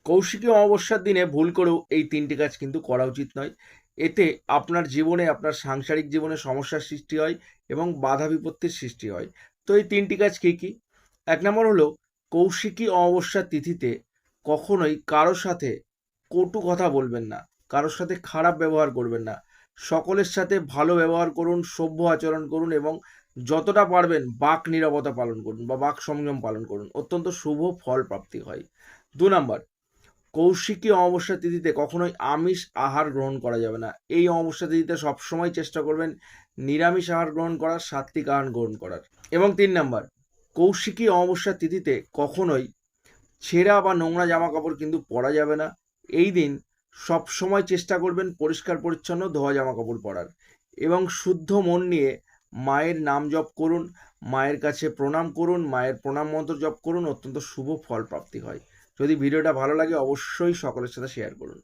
কৌশিকী অমাবস্যার দিনে ভুল করেও এই ৩টি কাজ কিন্তু করা উচিত নয়। এতে আপনার জীবনে, আপনার সাংসারিক জীবনে সমস্যার সৃষ্টি হয় এবং বাধা বিপত্তির সৃষ্টি হয়। তো এই ৩টি কাজ কী, কী? ১ নম্বর হলো কৌশিকী অমাবস্যার তিথিতে কখনোই কারো সাথে কটু কথা বলবেন না, কারোর সাথে খারাপ ব্যবহার করবেন না। সকলের সাথে ভালো ব্যবহার করুন, সভ্য আচরণ করুন এবং যতটা পারবেন বাক নীরবতা পালন করুন বা বাক সংযম পালন করুন। অত্যন্ত শুভ ফল প্রাপ্তি হয়। ২ নাম্বার, কৌশিকী অমাবস্যা তিথিতে কখনোই আমিষ আহার গ্রহণ করা যাবে না। এই অমাবস্যা তিথিতে সবসময় চেষ্টা করবেন নিরামিষ আহার গ্রহণ করার, সাত্বিক আহার গ্রহণ করার। এবং ৩ নাম্বার, কৌশিকী অমাবস্যা তিথিতে কখনোই ছেঁড়া বা নোংরা জামা কাপড় কিন্তু পরা যাবে না। এই দিন সবসময় চেষ্টা করবেন পরিষ্কার পরিচ্ছন্ন ধোয়া জামা কাপড় পরার এবং শুদ্ধ মন নিয়ে মায়ের নাম জপ করুন, মায়ের কাছে প্রণাম করুন, মায়ের প্রণাম মন্ত্র জপ করুন। অত্যন্ত শুভ ফল প্রাপ্তি হয়। যদি ভিডিওটা ভালো লাগে অবশ্যই সকলের সাথে শেয়ার করুন।